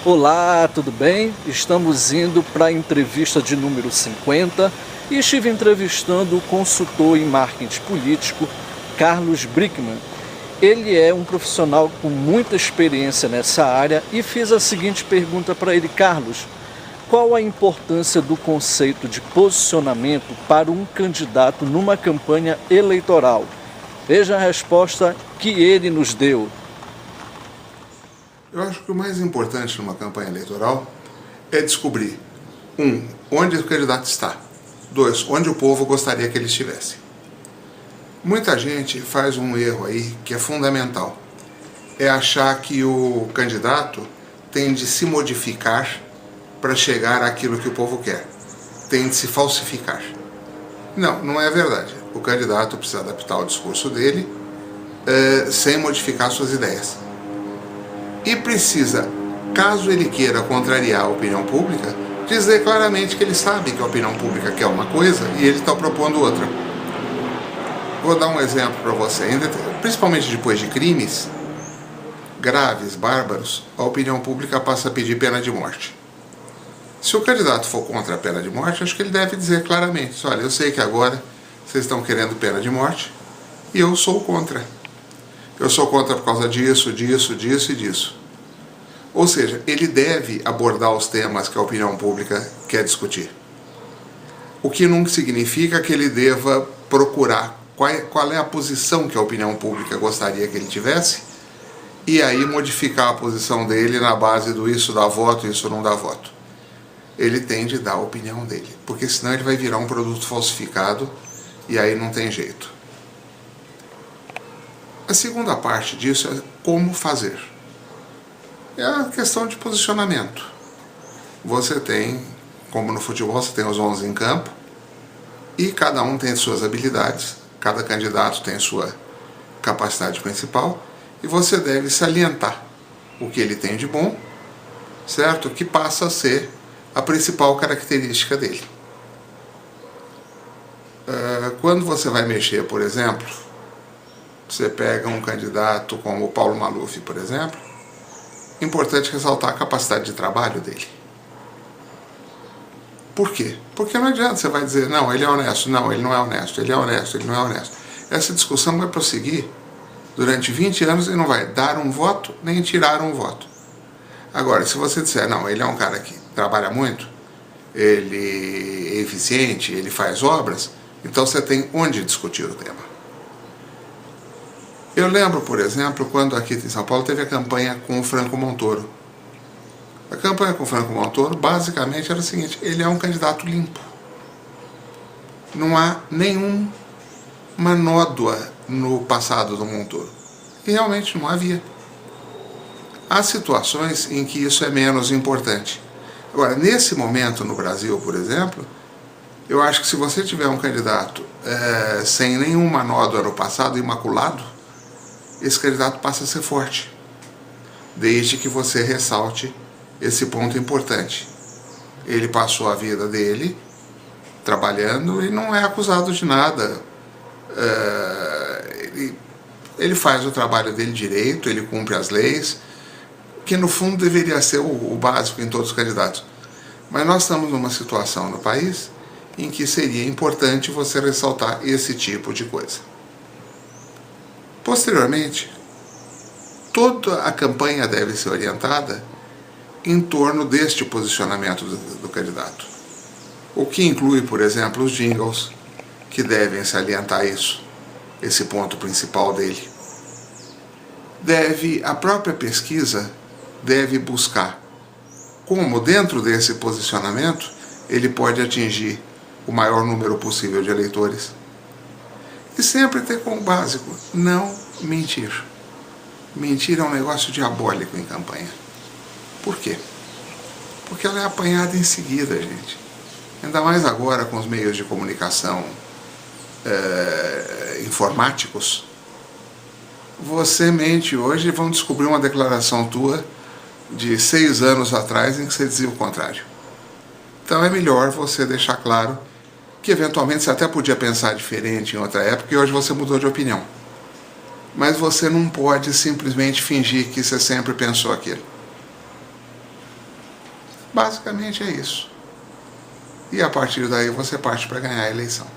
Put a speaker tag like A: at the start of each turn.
A: Olá, tudo bem? Estamos indo para a entrevista de número 50 e estive entrevistando o consultor em marketing político, Carlos Brickman. Ele é um profissional com muita experiência nessa área e fiz a seguinte pergunta para ele: Carlos, qual a importância do conceito de posicionamento para um candidato numa campanha eleitoral? Veja a resposta que ele nos deu.
B: Eu acho que o mais importante numa campanha eleitoral é descobrir, onde o candidato está. 2, onde o povo gostaria que ele estivesse. Muita gente faz um erro aí que é fundamental. É achar que o candidato tem de se modificar para chegar àquilo que o povo quer. Tem de se falsificar. Não, não é verdade. O candidato precisa adaptar o discurso dele sem modificar suas ideias. E precisa, caso ele queira contrariar a opinião pública, dizer claramente que ele sabe que a opinião pública quer uma coisa e ele está propondo outra. Vou dar um exemplo para você. Principalmente depois de crimes graves, bárbaros, a opinião pública passa a pedir pena de morte. Se o candidato for contra a pena de morte, acho que ele deve dizer claramente: olha, eu sei que agora vocês estão querendo pena de morte e eu sou contra. Eu sou contra por causa disso, disso, disso e disso. Ou seja, ele deve abordar os temas que a opinião pública quer discutir. O que não significa que ele deva procurar qual é a posição que a opinião pública gostaria que ele tivesse e aí modificar a posição dele na base do isso dá voto, isso não dá voto. Ele tem de dar a opinião dele, porque senão ele vai virar um produto falsificado e aí não tem jeito. A segunda parte disso é como fazer. É a questão de posicionamento. Você tem, como no futebol, você tem os 11 em campo e cada um tem suas habilidades, cada candidato tem sua capacidade principal e você deve salientar o que ele tem de bom, certo? Que passa a ser a principal característica dele. Quando você vai mexer, por exemplo, você pega um candidato como o Paulo Maluf, por exemplo, é importante ressaltar a capacidade de trabalho dele. Por quê? Porque não adianta você vai dizer, não, ele é honesto, não, ele não é honesto, ele é honesto, ele não é honesto. Essa discussão vai prosseguir durante 20 anos e não vai dar um voto, nem tirar um voto. Agora, se você disser, não, ele é um cara que trabalha muito, ele é eficiente, ele faz obras, então você tem onde discutir o tema. Eu lembro, por exemplo, quando aqui em São Paulo teve a campanha com o Franco Montoro. A campanha com o Franco Montoro basicamente era o seguinte: ele é um candidato limpo. Não há nenhuma nódoa no passado do Montoro. E realmente não havia. Há situações em que isso é menos importante. Agora, nesse momento no Brasil, por exemplo, eu acho que se você tiver um candidato sem nenhuma nódoa no passado, imaculado, esse candidato passa a ser forte, desde que você ressalte esse ponto importante. Ele passou a vida dele trabalhando e não é acusado de nada. Ele faz o trabalho dele direito, ele cumpre as leis, que no fundo deveria ser o básico em todos os candidatos. Mas nós estamos numa situação no país em que seria importante você ressaltar esse tipo de coisa. Posteriormente, toda a campanha deve ser orientada em torno deste posicionamento do candidato. O que inclui, por exemplo, os jingles, que devem salientar isso, esse ponto principal dele. A própria pesquisa deve buscar como, dentro desse posicionamento, ele pode atingir o maior número possível de eleitores. E sempre ter como básico, não mentir. Mentir é um negócio diabólico em campanha. Por quê? Porque ela é apanhada em seguida, gente. Ainda mais agora com os meios de comunicação informáticos. Você mente hoje e vão descobrir uma declaração tua de 6 anos atrás em que você dizia o contrário. Então é melhor você deixar claro que eventualmente você até podia pensar diferente em outra época e hoje você mudou de opinião. Mas você não pode simplesmente fingir que você sempre pensou aquilo. Basicamente é isso. E a partir daí você parte para ganhar a eleição.